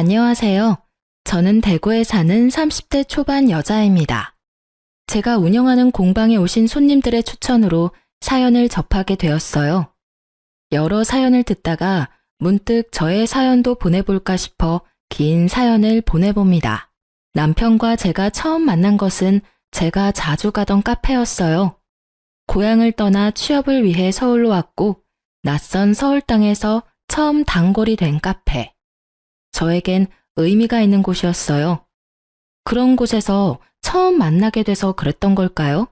안녕하세요. 저는 대구에 사는 30대 초반 여자입니다. 제가 운영하는 공방에 오신 손님들의 추천으로 사연을 접하게 되었어요. 여러 사연을 듣다가 문득 저의 사연도 보내볼까 싶어 긴 사연을 보내봅니다. 남편과 제가 처음 만난 것은 제가 자주 가던 카페였어요. 고향을 떠나 취업을 위해 서울로 왔고 낯선 서울 땅에서 처음 단골이 된 카페. 저에겐 의미가 있는 곳이었어요. 그런 곳에서 처음 만나게 돼서 그랬던 걸까요?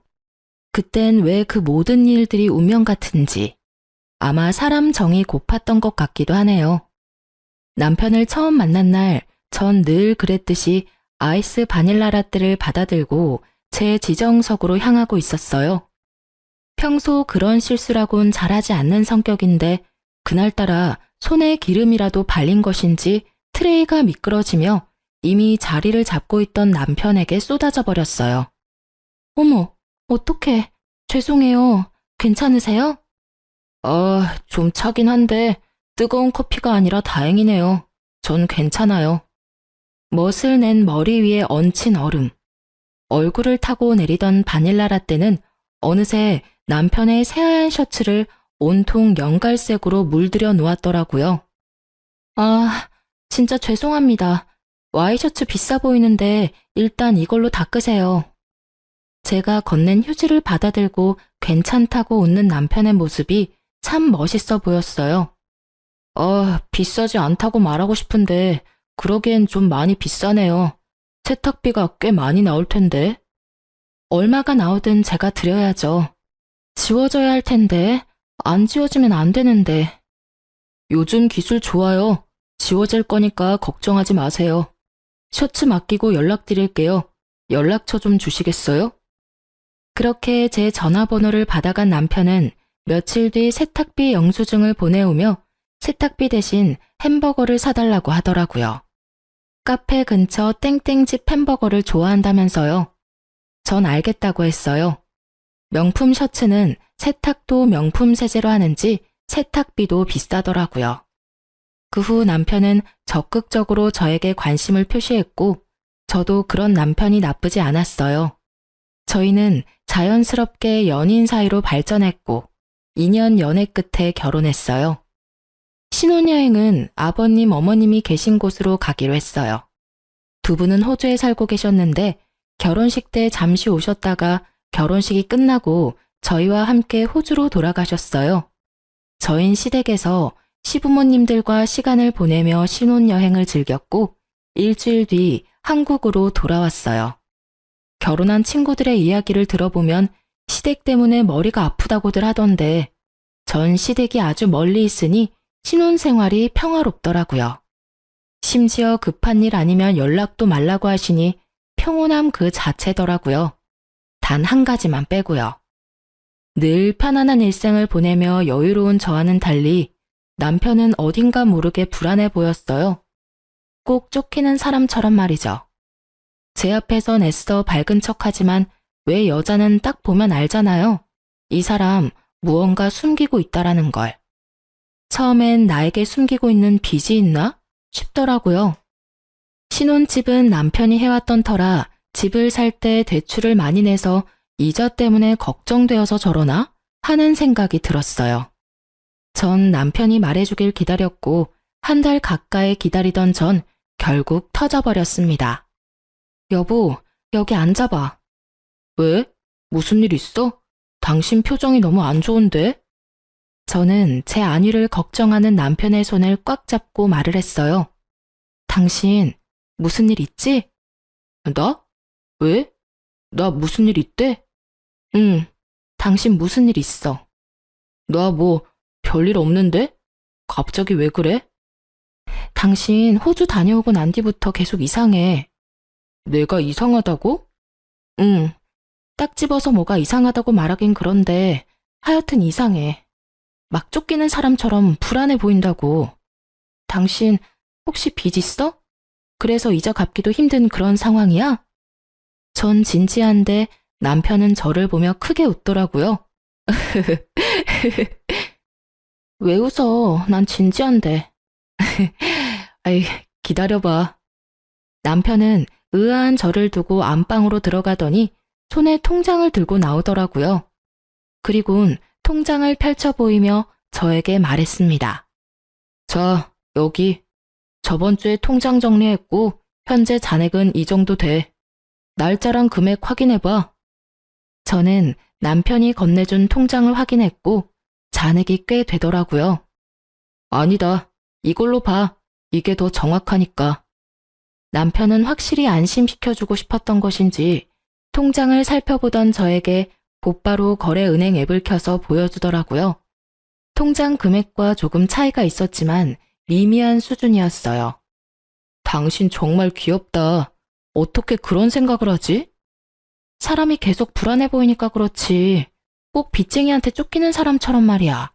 그땐 왜 그 모든 일들이 운명 같은지 아마 사람 정이 고팠던 것 같기도 하네요. 남편을 처음 만난 날 전 늘 그랬듯이 아이스 바닐라 라떼를 받아들고 제 지정석으로 향하고 있었어요. 평소 그런 실수라곤 잘하지 않는 성격인데 그날따라 손에 기름이라도 발린 것인지 트레이가 미끄러지며 이미 자리를 잡고 있던 남편에게 쏟아져 버렸어요. 어머, 어떡해. 죄송해요. 괜찮으세요? 좀 차긴 한데 뜨거운 커피가 아니라 다행이네요. 전 괜찮아요. 멋을 낸 머리 위에 얹힌 얼음. 얼굴을 타고 내리던 바닐라 라떼는 어느새 남편의 새하얀 셔츠를 온통 연갈색으로 물들여 놓았더라고요. 진짜 죄송합니다. 와이셔츠 비싸 보이는데 일단 이걸로 닦으세요. 제가 건넨 휴지를 받아들고 괜찮다고 웃는 남편의 모습이 참 멋있어 보였어요. 비싸지 않다고 말하고 싶은데 그러기엔 좀 많이 비싸네요. 세탁비가 꽤 많이 나올 텐데. 얼마가 나오든 제가 드려야죠. 지워져야 할 텐데 안 지워지면 안 되는데. 요즘 기술 좋아요. 지워질 거니까 걱정하지 마세요. 셔츠 맡기고 연락드릴게요. 연락처 좀 주시겠어요? 그렇게 제 전화번호를 받아간 남편은 며칠 뒤 세탁비 영수증을 보내오며 세탁비 대신 햄버거를 사달라고 하더라고요. 카페 근처 땡땡집 햄버거를 좋아한다면서요. 전 알겠다고 했어요. 명품 셔츠는 세탁도 명품 세제로 하는지 세탁비도 비싸더라고요. 그 후 남편은 적극적으로 저에게 관심을 표시했고 저도 그런 남편이 나쁘지 않았어요. 저희는 자연스럽게 연인 사이로 발전했고 2년 연애 끝에 결혼했어요. 신혼여행은 아버님, 어머님이 계신 곳으로 가기로 했어요. 두 분은 호주에 살고 계셨는데 결혼식 때 잠시 오셨다가 결혼식이 끝나고 저희와 함께 호주로 돌아가셨어요. 저흰 시댁에서 시부모님들과 시간을 보내며 신혼여행을 즐겼고 일주일 뒤 한국으로 돌아왔어요. 결혼한 친구들의 이야기를 들어보면 시댁 때문에 머리가 아프다고들 하던데 전 시댁이 아주 멀리 있으니 신혼생활이 평화롭더라고요. 심지어 급한 일 아니면 연락도 말라고 하시니 평온함 그 자체더라고요. 단 한 가지만 빼고요. 늘 편안한 일생을 보내며 여유로운 저와는 달리 남편은 어딘가 모르게 불안해 보였어요. 꼭 쫓기는 사람처럼 말이죠. 제 앞에선 애써 밝은 척하지만 왜 여자는 딱 보면 알잖아요. 이 사람 무언가 숨기고 있다라는 걸. 처음엔 나에게 숨기고 있는 빚이 있나 싶더라고요. 신혼집은 남편이 해왔던 터라 집을 살 때 대출을 많이 내서 이자 때문에 걱정되어서 저러나 하는 생각이 들었어요. 전 남편이 말해주길 기다렸고 한 달 가까이 기다리던 전 결국 터져버렸습니다. 여보, 여기 앉아봐. 왜? 무슨 일 있어? 당신 표정이 너무 안 좋은데? 저는 제 안위를 걱정하는 남편의 손을 꽉 잡고 말을 했어요. 당신 무슨 일 있지? 나? 왜? 나 무슨 일 있대? 응, 당신 무슨 일 있어? 나 뭐 별일 없는데? 갑자기 왜 그래? 당신 호주 다녀오고 난 뒤부터 계속 이상해. 내가 이상하다고? 응, 딱 집어서 뭐가 이상하다고 말하긴 그런데 하여튼 이상해. 막 쫓기는 사람처럼 불안해 보인다고. 당신 혹시 빚 있어? 그래서 이자 갚기도 힘든 그런 상황이야? 전 진지한데 남편은 저를 보며 크게 웃더라고요. 왜 웃어? 난 진지한데. 아이, 기다려봐. 남편은 의아한 저를 두고 안방으로 들어가더니 손에 통장을 들고 나오더라고요. 그리곤 통장을 펼쳐 보이며 저에게 말했습니다. 자, 여기. 저번 주에 통장 정리했고 현재 잔액은 이 정도 돼. 날짜랑 금액 확인해봐. 저는 남편이 건네준 통장을 확인했고 잔액이 꽤 되더라고요. 아니다. 이걸로 봐. 이게 더 정확하니까. 남편은 확실히 안심시켜주고 싶었던 것인지 통장을 살펴보던 저에게 곧바로 거래은행 앱을 켜서 보여주더라고요. 통장 금액과 조금 차이가 있었지만 미미한 수준이었어요. 당신 정말 귀엽다. 어떻게 그런 생각을 하지? 사람이 계속 불안해 보이니까 그렇지. 꼭 빚쟁이한테 쫓기는 사람처럼 말이야.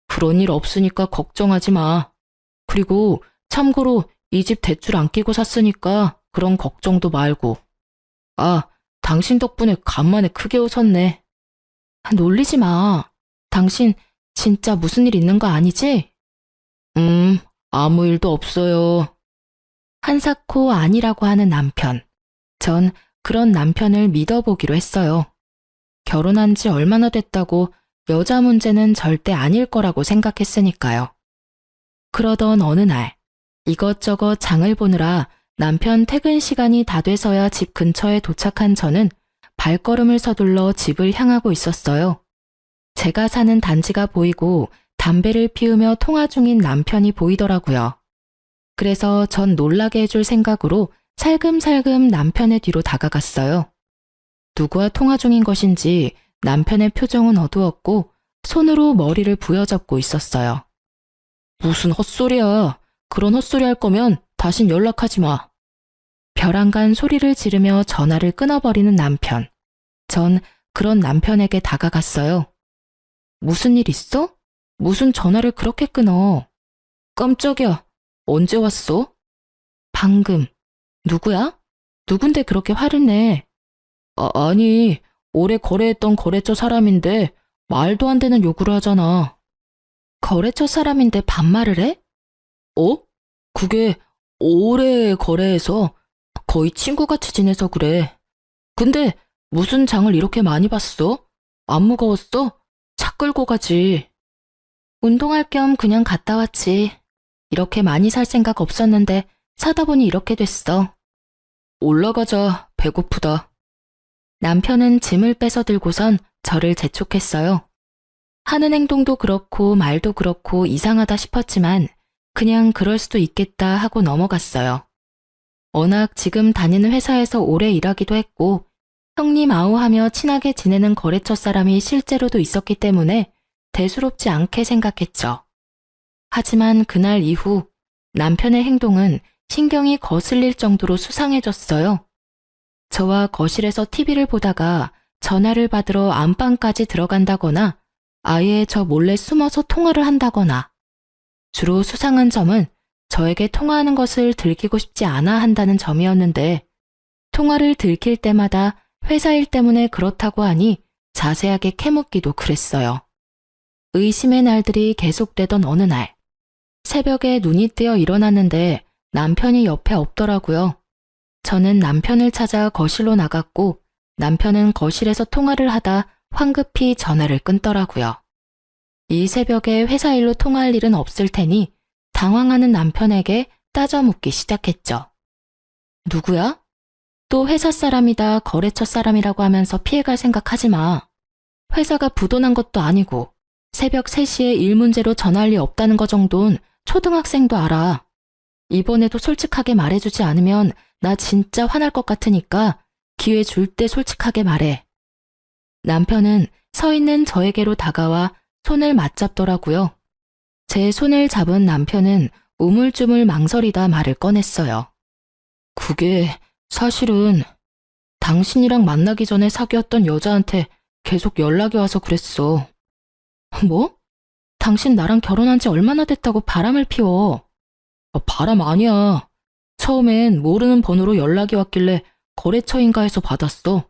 그런 일 없으니까 걱정하지 마. 그리고 참고로 이 집 대출 안 끼고 샀으니까 그런 걱정도 말고. 아, 당신 덕분에 간만에 크게 웃었네. 놀리지 마. 당신 진짜 무슨 일 있는 거 아니지? 아무 일도 없어요. 한사코 아니라고 하는 남편. 전 그런 남편을 믿어보기로 했어요. 결혼한 지 얼마나 됐다고 여자 문제는 절대 아닐 거라고 생각했으니까요. 그러던 어느 날 이것저것 장을 보느라 남편 퇴근 시간이 다 돼서야 집 근처에 도착한 저는 발걸음을 서둘러 집을 향하고 있었어요. 제가 사는 단지가 보이고 담배를 피우며 통화 중인 남편이 보이더라고요. 그래서 전 놀라게 해줄 생각으로 살금살금 남편의 뒤로 다가갔어요. 누구와 통화 중인 것인지 남편의 표정은 어두웠고 손으로 머리를 부여잡고 있었어요. 무슨 헛소리야. 그런 헛소리 할 거면 다신 연락하지 마. 벼랑간 소리를 지르며 전화를 끊어버리는 남편. 전 그런 남편에게 다가갔어요. 무슨 일 있어? 무슨 전화를 그렇게 끊어? 깜짝이야. 언제 왔어? 방금. 누구야? 누군데 그렇게 화를 내? 아니, 오래 거래했던 거래처 사람인데 말도 안 되는 요구를 하잖아. 거래처 사람인데 반말을 해? 그게 오래 거래해서 거의 친구같이 지내서 그래. 근데 무슨 장을 이렇게 많이 봤어? 안 무거웠어? 차 끌고 가지. 운동할 겸 그냥 갔다 왔지. 이렇게 많이 살 생각 없었는데 사다 보니 이렇게 됐어. 올라가자. 배고프다. 남편은 짐을 빼서 들고선 저를 재촉했어요. 하는 행동도 그렇고 말도 그렇고 이상하다 싶었지만 그냥 그럴 수도 있겠다 하고 넘어갔어요. 워낙 지금 다니는 회사에서 오래 일하기도 했고 형님 아우하며 친하게 지내는 거래처 사람이 실제로도 있었기 때문에 대수롭지 않게 생각했죠. 하지만 그날 이후 남편의 행동은 신경이 거슬릴 정도로 수상해졌어요. 저와 거실에서 TV를 보다가 전화를 받으러 안방까지 들어간다거나 아예 저 몰래 숨어서 통화를 한다거나 주로 수상한 점은 저에게 통화하는 것을 들키고 싶지 않아 한다는 점이었는데 통화를 들킬 때마다 회사 일 때문에 그렇다고 하니 자세하게 캐묻기도 그랬어요. 의심의 날들이 계속되던 어느 날 새벽에 눈이 뜨여 일어났는데 남편이 옆에 없더라고요. 저는 남편을 찾아 거실로 나갔고 남편은 거실에서 통화를 하다 황급히 전화를 끊더라고요. 이 새벽에 회사 일로 통화할 일은 없을 테니 당황하는 남편에게 따져 묻기 시작했죠. 누구야? 또 회사 사람이다 거래처 사람이라고 하면서 피해갈 생각하지 마. 회사가 부도난 것도 아니고 새벽 3시에 일 문제로 전화할 리 없다는 거 정도는 초등학생도 알아. 이번에도 솔직하게 말해주지 않으면 나 진짜 화날 것 같으니까 기회 줄 때 솔직하게 말해. 남편은 서 있는 저에게로 다가와 손을 맞잡더라고요. 제 손을 잡은 남편은 우물쭈물 망설이다 말을 꺼냈어요. 그게 사실은 당신이랑 만나기 전에 사귀었던 여자한테 계속 연락이 와서 그랬어. 뭐? 당신 나랑 결혼한 지 얼마나 됐다고 바람을 피워. 바람 아니야. 처음엔 모르는 번호로 연락이 왔길래 거래처인가 해서 받았어.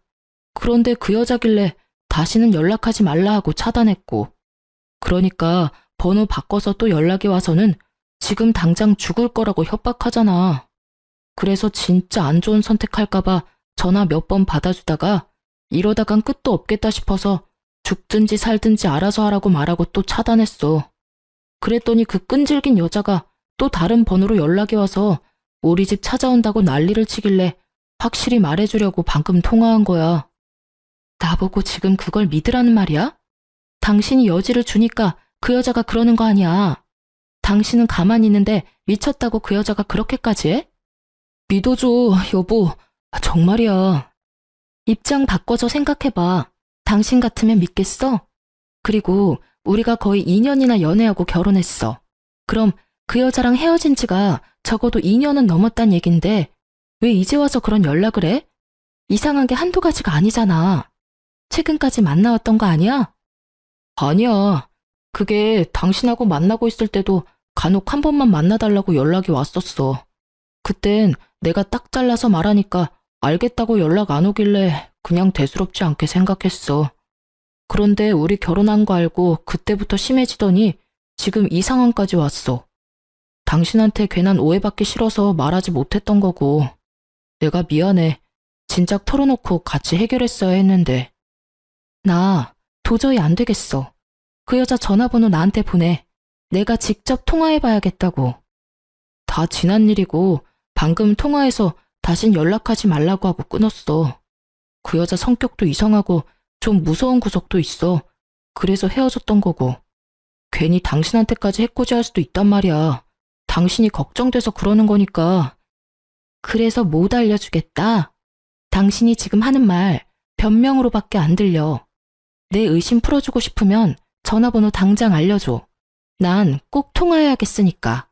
그런데 그 여자길래 다시는 연락하지 말라 하고 차단했고. 그러니까 번호 바꿔서 또 연락이 와서는 지금 당장 죽을 거라고 협박하잖아. 그래서 진짜 안 좋은 선택할까봐 전화 몇 번 받아주다가 이러다간 끝도 없겠다 싶어서 죽든지 살든지 알아서 하라고 말하고 또 차단했어. 그랬더니 그 끈질긴 여자가 또 다른 번호로 연락이 와서 우리 집 찾아온다고 난리를 치길래 확실히 말해주려고 방금 통화한 거야. 나보고 지금 그걸 믿으라는 말이야? 당신이 여지를 주니까 그 여자가 그러는 거 아니야. 당신은 가만히 있는데 미쳤다고 그 여자가 그렇게까지 해? 믿어줘, 여보. 정말이야. 입장 바꿔서 생각해봐. 당신 같으면 믿겠어? 그리고 우리가 거의 2년이나 연애하고 결혼했어. 그럼 그 여자랑 헤어진 지가 적어도 2년은 넘었단 얘긴데 왜 이제 와서 그런 연락을 해? 이상한 게 한두 가지가 아니잖아. 최근까지 만나왔던 거 아니야? 아니야. 그게 당신하고 만나고 있을 때도 간혹 한 번만 만나달라고 연락이 왔었어. 그땐 내가 딱 잘라서 말하니까 알겠다고 연락 안 오길래 그냥 대수롭지 않게 생각했어. 그런데 우리 결혼한 거 알고 그때부터 심해지더니 지금 이 상황까지 왔어. 당신한테 괜한 오해받기 싫어서 말하지 못했던 거고. 내가 미안해. 진작 털어놓고 같이 해결했어야 했는데. 나 도저히 안 되겠어. 그 여자 전화번호 나한테 보내. 내가 직접 통화해봐야겠다고. 다 지난 일이고 방금 통화해서 다신 연락하지 말라고 하고 끊었어. 그 여자 성격도 이상하고 좀 무서운 구석도 있어. 그래서 헤어졌던 거고. 괜히 당신한테까지 해코지할 수도 있단 말이야. 당신이 걱정돼서 그러는 거니까. 그래서 못 알려주겠다. 당신이 지금 하는 말 변명으로밖에 안 들려. 내 의심 풀어주고 싶으면 전화번호 당장 알려줘. 난 꼭 통화해야겠으니까.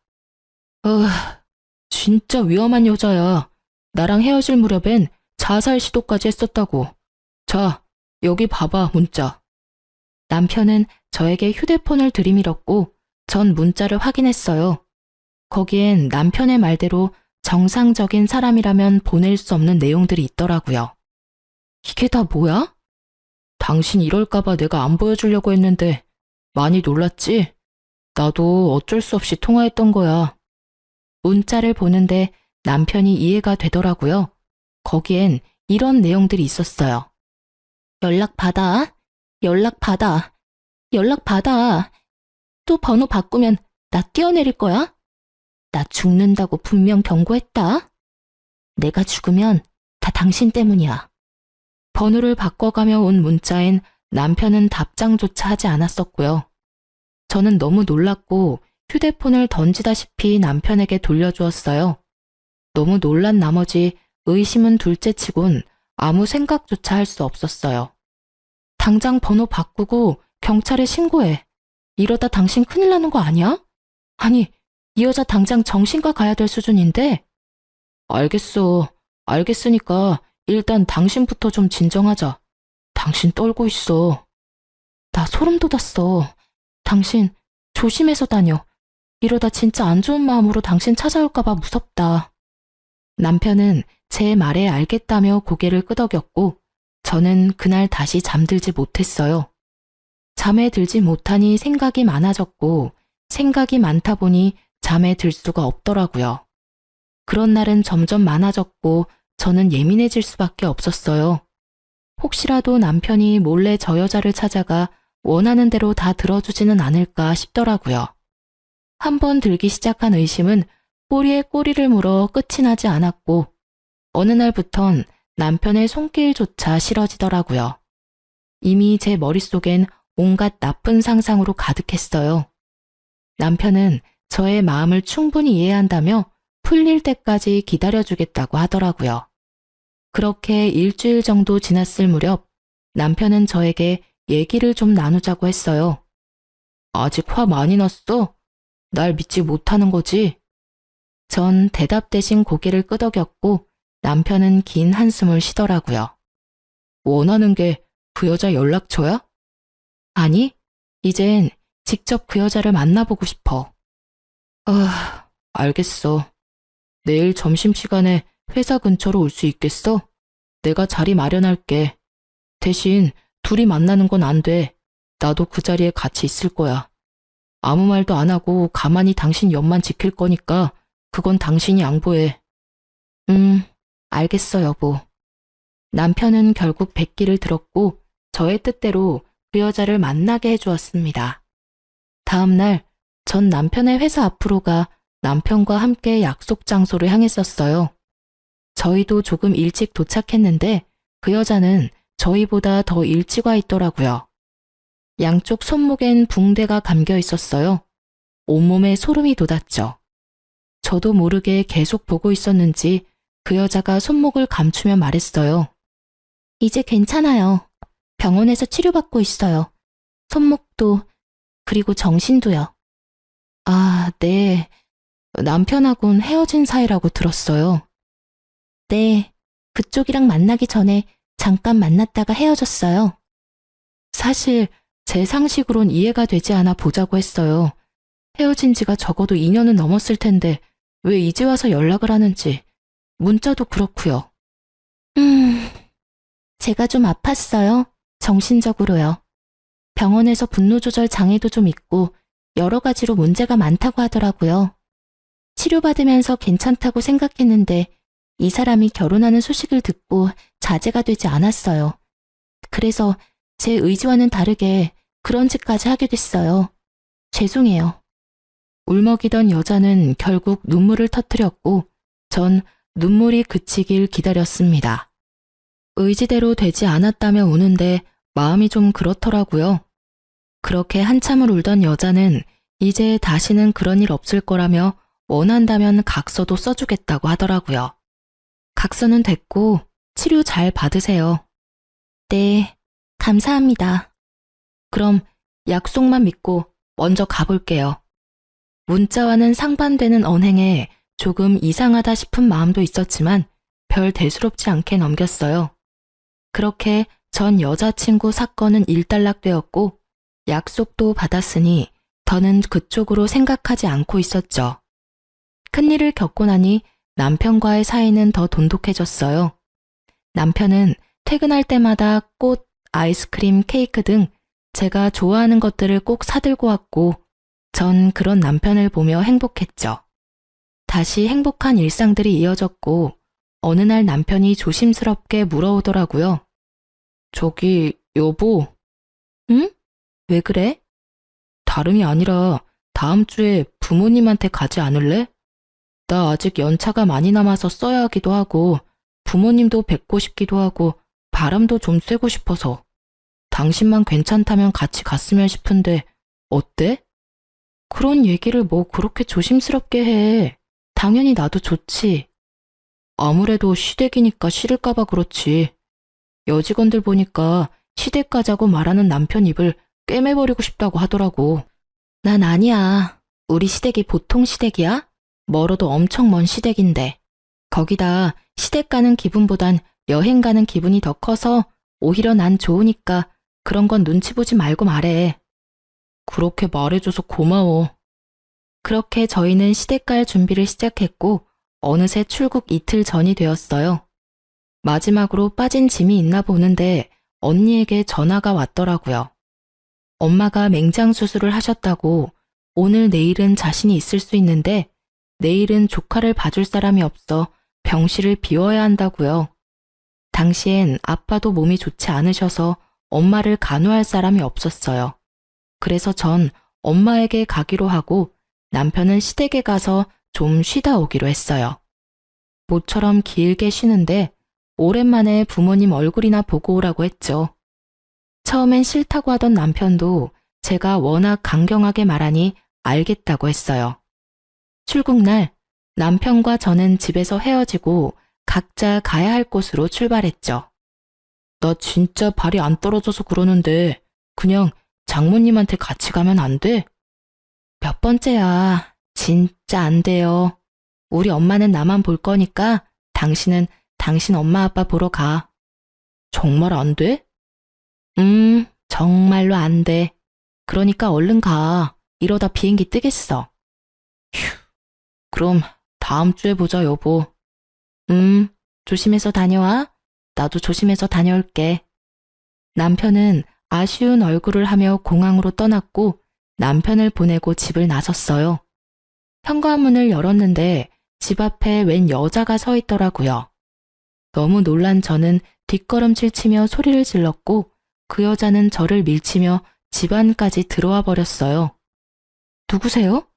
진짜 위험한 여자야. 나랑 헤어질 무렵엔 자살 시도까지 했었다고. 자, 여기 봐봐, 문자. 남편은 저에게 휴대폰을 들이밀었고 전 문자를 확인했어요. 거기엔 남편의 말대로 정상적인 사람이라면 보낼 수 없는 내용들이 있더라고요. 이게 다 뭐야? 당신 이럴까봐 내가 안 보여주려고 했는데 많이 놀랐지? 나도 어쩔 수 없이 통화했던 거야. 문자를 보는데 남편이 이해가 되더라고요. 거기엔 이런 내용들이 있었어요. 연락 받아. 연락 받아. 연락 받아. 또 번호 바꾸면 나 뛰어내릴 거야? 나 죽는다고 분명 경고했다. 내가 죽으면 다 당신 때문이야. 번호를 바꿔가며 온 문자엔 남편은 답장조차 하지 않았었고요. 저는 너무 놀랐고 휴대폰을 던지다시피 남편에게 돌려주었어요. 너무 놀란 나머지 의심은 둘째치곤 아무 생각조차 할 수 없었어요. 당장 번호 바꾸고 경찰에 신고해. 이러다 당신 큰일 나는 거 아니야? 아니, 이 여자 당장 정신과 가야 될 수준인데? 알겠어. 알겠으니까 일단 당신부터 좀 진정하자. 당신 떨고 있어. 나 소름 돋았어. 당신 조심해서 다녀. 이러다 진짜 안 좋은 마음으로 당신 찾아올까봐 무섭다. 남편은 제 말에 알겠다며 고개를 끄덕였고 저는 그날 다시 잠들지 못했어요. 잠에 들지 못하니 생각이 많아졌고 생각이 많다 보니 잠에 들 수가 없더라고요. 그런 날은 점점 많아졌고 저는 예민해질 수밖에 없었어요. 혹시라도 남편이 몰래 저 여자를 찾아가 원하는 대로 다 들어주지는 않을까 싶더라고요. 한번 들기 시작한 의심은 꼬리에 꼬리를 물어 끝이 나지 않았고 어느 날부턴 남편의 손길조차 싫어지더라고요. 이미 제 머릿속엔 온갖 나쁜 상상으로 가득했어요. 남편은 저의 마음을 충분히 이해한다며 풀릴 때까지 기다려주겠다고 하더라고요. 그렇게 일주일 정도 지났을 무렵 남편은 저에게 얘기를 좀 나누자고 했어요. 아직 화 많이 났어? 날 믿지 못하는 거지? 전 대답 대신 고개를 끄덕였고 남편은 긴 한숨을 쉬더라고요. 원하는 게 그 여자 연락처야? 아니, 이젠 직접 그 여자를 만나보고 싶어. 알겠어. 내일 점심시간에 회사 근처로 올 수 있겠어? 내가 자리 마련할게. 대신 둘이 만나는 건 안 돼. 나도 그 자리에 같이 있을 거야. 아무 말도 안 하고 가만히 당신 옆만 지킬 거니까 그건 당신이 양보해. 알겠어, 여보. 남편은 결국 백기를 들었고 저의 뜻대로 그 여자를 만나게 해주었습니다. 다음 날, 전 남편의 회사 앞으로 가 남편과 함께 약속 장소를 향했었어요. 저희도 조금 일찍 도착했는데 그 여자는 저희보다 더 일찍 와 있더라고요. 양쪽 손목엔 붕대가 감겨 있었어요. 온몸에 소름이 돋았죠. 저도 모르게 계속 보고 있었는지 그 여자가 손목을 감추며 말했어요. 이제 괜찮아요. 병원에서 치료받고 있어요. 손목도, 그리고 정신도요. 아, 네. 남편하고는 헤어진 사이라고 들었어요. 네. 그쪽이랑 만나기 전에 잠깐 만났다가 헤어졌어요. 사실 제 상식으론 이해가 되지 않아 보자고 했어요. 헤어진 지가 적어도 2년은 넘었을 텐데 왜 이제 와서 연락을 하는지. 문자도 그렇고요. 제가 좀 아팠어요. 정신적으로요. 병원에서 분노조절 장애도 좀 있고 여러 가지로 문제가 많다고 하더라고요. 치료받으면서 괜찮다고 생각했는데 이 사람이 결혼하는 소식을 듣고 자제가 되지 않았어요. 그래서 제 의지와는 다르게 그런 짓까지 하게 됐어요. 죄송해요. 울먹이던 여자는 결국 눈물을 터뜨렸고 전 눈물이 그치길 기다렸습니다. 의지대로 되지 않았다며 우는데 마음이 좀 그렇더라고요. 그렇게 한참을 울던 여자는 이제 다시는 그런 일 없을 거라며 원한다면 각서도 써주겠다고 하더라고요. 각서는 됐고 치료 잘 받으세요. 네, 감사합니다. 그럼 약속만 믿고 먼저 가볼게요. 문자와는 상반되는 언행에 조금 이상하다 싶은 마음도 있었지만 별 대수롭지 않게 넘겼어요. 그렇게 전 여자친구 사건은 일단락되었고 약속도 받았으니 더는 그쪽으로 생각하지 않고 있었죠. 큰일을 겪고 나니 남편과의 사이는 더 돈독해졌어요. 남편은 퇴근할 때마다 꽃, 아이스크림, 케이크 등 제가 좋아하는 것들을 꼭 사들고 왔고 전 그런 남편을 보며 행복했죠. 다시 행복한 일상들이 이어졌고 어느 날 남편이 조심스럽게 물어오더라고요. 저기, 여보. 응? 왜 그래? 다름이 아니라 다음 주에 부모님한테 가지 않을래? 나 아직 연차가 많이 남아서 써야 하기도 하고 부모님도 뵙고 싶기도 하고 바람도 좀 쐬고 싶어서 당신만 괜찮다면 같이 갔으면 싶은데 어때? 그런 얘기를 뭐 그렇게 조심스럽게 해. 당연히 나도 좋지. 아무래도 시댁이니까 싫을까봐 그렇지. 여직원들 보니까 시댁 가자고 말하는 남편 입을 꿰매버리고 싶다고 하더라고. 난 아니야. 우리 시댁이 보통 시댁이야? 멀어도 엄청 먼 시댁인데. 거기다 시댁 가는 기분보단 여행 가는 기분이 더 커서 오히려 난 좋으니까 그런 건 눈치 보지 말고 말해. 그렇게 말해줘서 고마워. 그렇게 저희는 시댁 갈 준비를 시작했고 어느새 출국 이틀 전이 되었어요. 마지막으로 빠진 짐이 있나 보는데 언니에게 전화가 왔더라고요. 엄마가 맹장 수술을 하셨다고 오늘 내일은 자신이 있을 수 있는데 내일은 조카를 봐줄 사람이 없어 병실을 비워야 한다고요. 당시엔 아빠도 몸이 좋지 않으셔서 엄마를 간호할 사람이 없었어요. 그래서 전 엄마에게 가기로 하고 남편은 시댁에 가서 좀 쉬다 오기로 했어요. 모처럼 길게 쉬는데 오랜만에 부모님 얼굴이나 보고 오라고 했죠. 처음엔 싫다고 하던 남편도 제가 워낙 강경하게 말하니 알겠다고 했어요. 출국날 남편과 저는 집에서 헤어지고 각자 가야 할 곳으로 출발했죠. 나 진짜 발이 안 떨어져서 그러는데 그냥 장모님한테 같이 가면 안 돼? 몇 번째야. 진짜 안 돼요. 우리 엄마는 나만 볼 거니까 당신은 당신 엄마 아빠 보러 가. 정말 안 돼? 정말로 안 돼. 그러니까 얼른 가. 이러다 비행기 뜨겠어. 휴, 그럼 다음 주에 보자, 여보. 조심해서 다녀와. 나도 조심해서 다녀올게. 남편은 아쉬운 얼굴을 하며 공항으로 떠났고 남편을 보내고 집을 나섰어요. 현관문을 열었는데 집 앞에 웬 여자가 서 있더라고요. 너무 놀란 저는 뒷걸음질 치며 소리를 질렀고 그 여자는 저를 밀치며 집 안까지 들어와 버렸어요. 누구세요?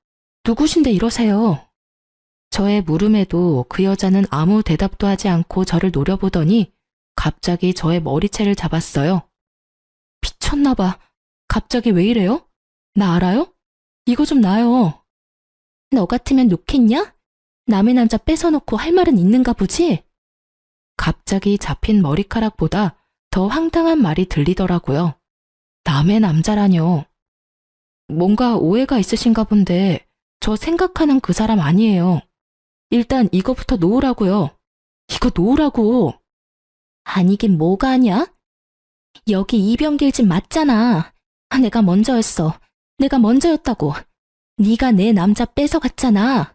누구신데 이러세요? 저의 물음에도 그 여자는 아무 대답도 하지 않고 저를 노려보더니 갑자기 저의 머리채를 잡았어요. 미쳤나 봐. 갑자기 왜 이래요? 나 알아요? 이거 좀 놔요. 너 같으면 놓겠냐? 남의 남자 뺏어놓고 할 말은 있는가 보지? 갑자기 잡힌 머리카락보다 더 황당한 말이 들리더라고요. 남의 남자라뇨. 뭔가 오해가 있으신가 본데 저 생각하는 그 사람 아니에요. 일단 이거부터 놓으라고요. 이거 놓으라고. 아니긴 뭐가 아냐? 여기 이병길 집 맞잖아. 내가 먼저였어. 내가 먼저였다고. 네가 내 남자 뺏어갔잖아.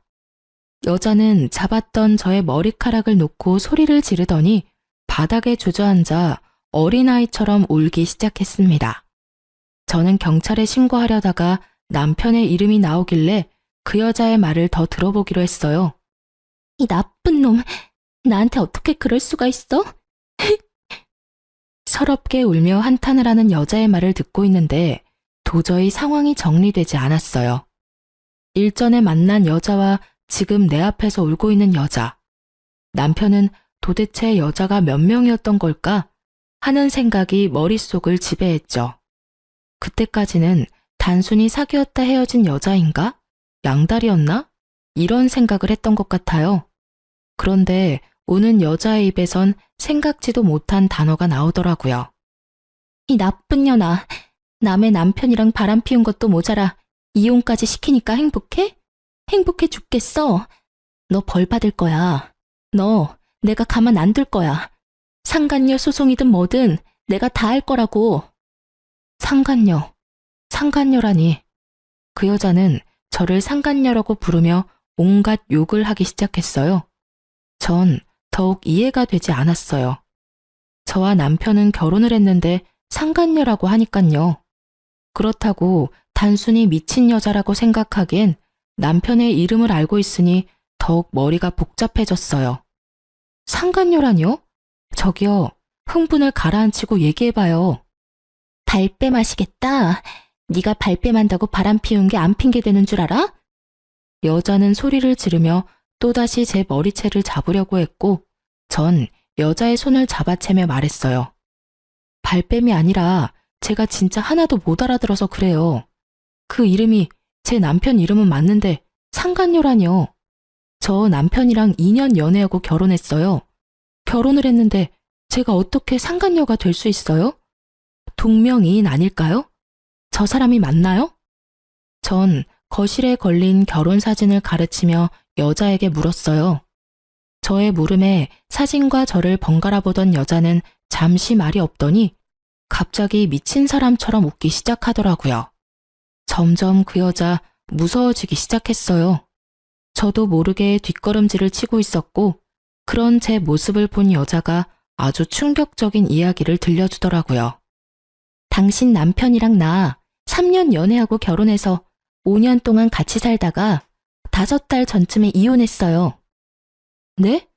여자는 잡았던 저의 머리카락을 놓고 소리를 지르더니 바닥에 주저앉아 어린아이처럼 울기 시작했습니다. 저는 경찰에 신고하려다가 남편의 이름이 나오길래 그 여자의 말을 더 들어보기로 했어요. 이 나쁜 놈, 나한테 어떻게 그럴 수가 있어? 서럽게 울며 한탄을 하는 여자의 말을 듣고 있는데 도저히 상황이 정리되지 않았어요. 일전에 만난 여자와 지금 내 앞에서 울고 있는 여자. 남편은 도대체 여자가 몇 명이었던 걸까 하는 생각이 머릿속을 지배했죠. 그때까지는 단순히 사귀었다 헤어진 여자인가? 양다리였나? 이런 생각을 했던 것 같아요. 그런데 우는 여자의 입에선 생각지도 못한 단어가 나오더라고요. 이 나쁜 년아, 남의 남편이랑 바람 피운 것도 모자라 이혼까지 시키니까 행복해? 행복해 죽겠어. 너 벌 받을 거야. 너 내가 가만 안 둘 거야. 상간녀 소송이든 뭐든 내가 다 할 거라고. 상간녀, 상간녀라니. 그 여자는 저를 상간녀라고 부르며 온갖 욕을 하기 시작했어요. 전 더욱 이해가 되지 않았어요. 저와 남편은 결혼을 했는데 상간녀라고 하니깐요. 그렇다고 단순히 미친 여자라고 생각하기엔 남편의 이름을 알고 있으니 더욱 머리가 복잡해졌어요. 상간녀라뇨? 저기요, 흥분을 가라앉히고 얘기해봐요. 발뺌 하시겠다. 네가 발뺌한다고 바람 피운 게 안 핑계대는 줄 알아? 여자는 소리를 지르며 또다시 제 머리채를 잡으려고 했고 전 여자의 손을 잡아채며 말했어요. 발뺌이 아니라 제가 진짜 하나도 못 알아들어서 그래요. 그 이름이 제 남편 이름은 맞는데 상간녀라뇨. 저 남편이랑 2년 연애하고 결혼했어요. 결혼을 했는데 제가 어떻게 상간녀가 될 수 있어요? 동명이인 아닐까요? 저 사람이 맞나요? 전 거실에 걸린 결혼 사진을 가르치며 여자에게 물었어요. 저의 물음에 사진과 저를 번갈아 보던 여자는 잠시 말이 없더니 갑자기 미친 사람처럼 웃기 시작하더라고요. 점점 그 여자 무서워지기 시작했어요. 저도 모르게 뒷걸음질을 치고 있었고 그런 제 모습을 본 여자가 아주 충격적인 이야기를 들려주더라고요. 당신 남편이랑 나 3년 연애하고 결혼해서 5년 동안 같이 살다가 5달 전쯤에 이혼했어요. 네?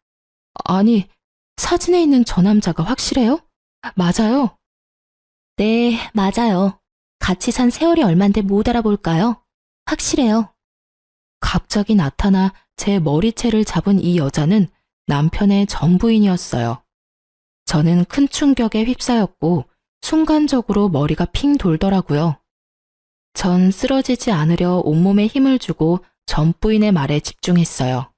아니, 사진에 있는 저 남자가 확실해요? 맞아요? 네, 맞아요. 같이 산 세월이 얼만데 못 알아볼까요? 확실해요. 갑자기 나타나 제 머리채를 잡은 이 여자는 남편의 전 부인이었어요. 저는 큰 충격에 휩싸였고 순간적으로 머리가 핑 돌더라고요. 전 쓰러지지 않으려 온몸에 힘을 주고 전 부인의 말에 집중했어요.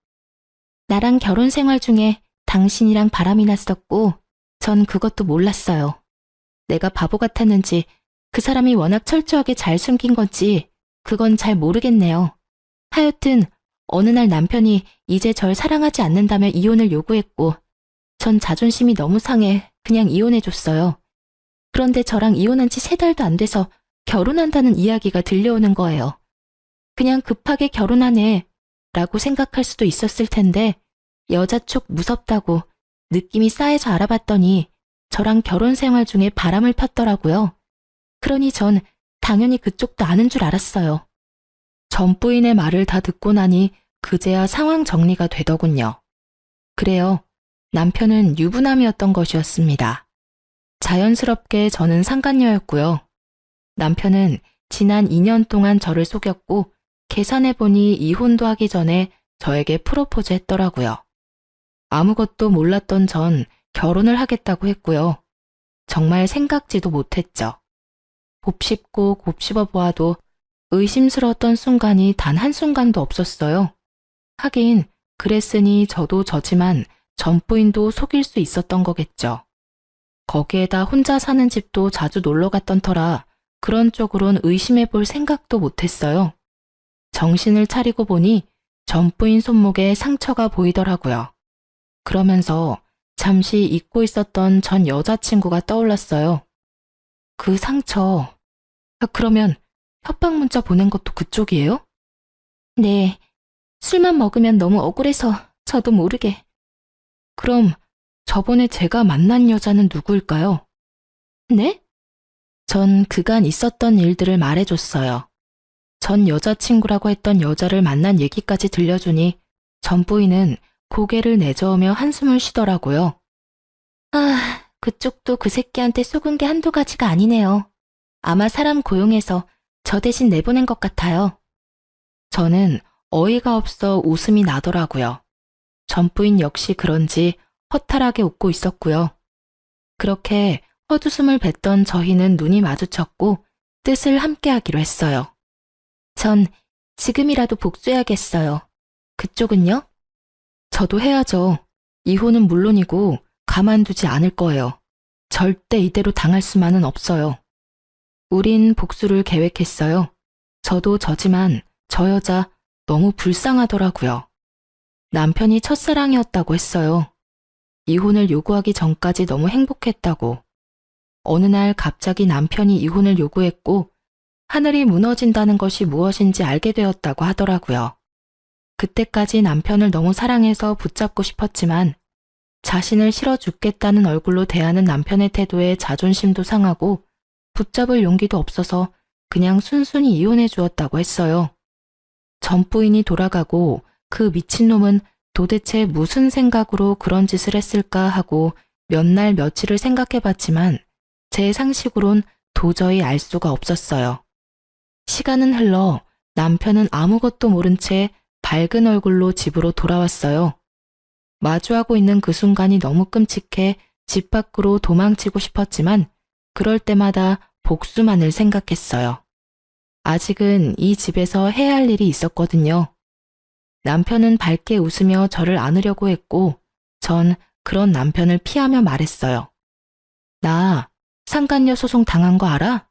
나랑 결혼 생활 중에 당신이랑 바람이 났었고 전 그것도 몰랐어요. 내가 바보 같았는지 그 사람이 워낙 철저하게 잘 숨긴 건지 그건 잘 모르겠네요. 하여튼 어느 날 남편이 이제 절 사랑하지 않는다며 이혼을 요구했고 전 자존심이 너무 상해 그냥 이혼해줬어요. 그런데 저랑 이혼한 지 3달도 안 돼서 결혼한다는 이야기가 들려오는 거예요. 그냥 급하게 결혼하네 라고 생각할 수도 있었을 텐데 여자 쪽 무섭다고 느낌이 싸해서 알아봤더니 저랑 결혼 생활 중에 바람을 폈더라고요. 그러니 전 당연히 그쪽도 아는 줄 알았어요. 전 부인의 말을 다 듣고 나니 그제야 상황 정리가 되더군요. 그래요. 남편은 유부남이었던 것이었습니다. 자연스럽게 저는 상간녀였고요. 남편은 지난 2년 동안 저를 속였고 계산해보니 이혼도 하기 전에 저에게 프로포즈 했더라고요. 아무것도 몰랐던 전 결혼을 하겠다고 했고요. 정말 생각지도 못했죠. 곱씹고 곱씹어 보아도 의심스러웠던 순간이 단 한순간도 없었어요. 하긴 그랬으니 저도 저지만 전 부인도 속일 수 있었던 거겠죠. 거기에다 혼자 사는 집도 자주 놀러 갔던 터라 그런 쪽으론 의심해 볼 생각도 못했어요. 정신을 차리고 보니 전 부인 손목에 상처가 보이더라고요. 그러면서 잠시 잊고 있었던 전 여자친구가 떠올랐어요. 그 상처, 그러면 협박 문자 보낸 것도 그쪽이에요? 네, 술만 먹으면 너무 억울해서 저도 모르게. 그럼 저번에 제가 만난 여자는 누구일까요? 네? 전 그간 있었던 일들을 말해줬어요. 전 여자친구라고 했던 여자를 만난 얘기까지 들려주니 전 부인은 고개를 내저으며 한숨을 쉬더라고요. 아, 그쪽도 그 새끼한테 속은 게 한두 가지가 아니네요. 아마 사람 고용해서 저 대신 내보낸 것 같아요. 저는 어이가 없어 웃음이 나더라고요. 전 부인 역시 그런지 허탈하게 웃고 있었고요. 그렇게 헛웃음을 뱉던 저희는 눈이 마주쳤고 뜻을 함께하기로 했어요. 전 지금이라도 복수해야겠어요. 그쪽은요? 저도 해야죠. 이혼은 물론이고 가만두지 않을 거예요. 절대 이대로 당할 수만은 없어요. 우린 복수를 계획했어요. 저도 저지만 저 여자 너무 불쌍하더라고요. 남편이 첫사랑이었다고 했어요. 이혼을 요구하기 전까지 너무 행복했다고. 어느 날 갑자기 남편이 이혼을 요구했고 하늘이 무너진다는 것이 무엇인지 알게 되었다고 하더라고요. 그때까지 남편을 너무 사랑해서 붙잡고 싶었지만 자신을 싫어 죽겠다는 얼굴로 대하는 남편의 태도에 자존심도 상하고 붙잡을 용기도 없어서 그냥 순순히 이혼해 주었다고 했어요. 전 부인이 돌아가고 그 미친놈은 도대체 무슨 생각으로 그런 짓을 했을까 하고 몇 날 며칠을 생각해 봤지만 제 상식으론 도저히 알 수가 없었어요. 시간은 흘러 남편은 아무것도 모른 채 밝은 얼굴로 집으로 돌아왔어요. 마주하고 있는 그 순간이 너무 끔찍해 집 밖으로 도망치고 싶었지만 그럴 때마다 복수만을 생각했어요. 아직은 이 집에서 해야 할 일이 있었거든요. 남편은 밝게 웃으며 저를 안으려고 했고 전 그런 남편을 피하며 말했어요. 나 상간녀 소송 당한 거 알아?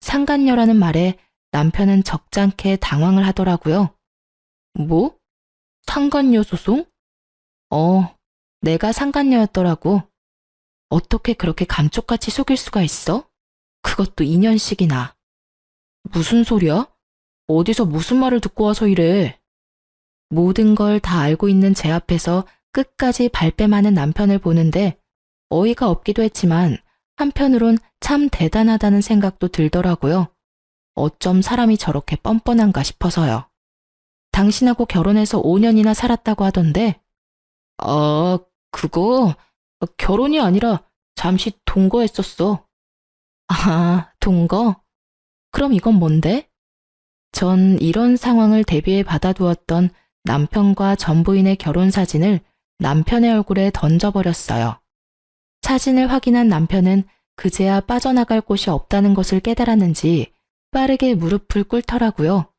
상간녀라는 말에 남편은 적잖게 당황을 하더라고요. 뭐? 상간녀 소송? 내가 상간녀였더라고. 어떻게 그렇게 감쪽같이 속일 수가 있어? 그것도 2년씩이나. 무슨 소리야? 어디서 무슨 말을 듣고 와서 이래? 모든 걸 다 알고 있는 제 앞에서 끝까지 발뺌하는 남편을 보는데 어이가 없기도 했지만 한편으론 참 대단하다는 생각도 들더라고요. 어쩜 사람이 저렇게 뻔뻔한가 싶어서요. 당신하고 결혼해서 5년이나 살았다고 하던데. 그거 결혼이 아니라 잠시 동거했었어. 아, 동거? 그럼 이건 뭔데? 전 이런 상황을 대비해 받아두었던 남편과 전 부인의 결혼 사진을 남편의 얼굴에 던져버렸어요. 사진을 확인한 남편은 그제야 빠져나갈 곳이 없다는 것을 깨달았는지 빠르게 무릎을 꿇더라고요.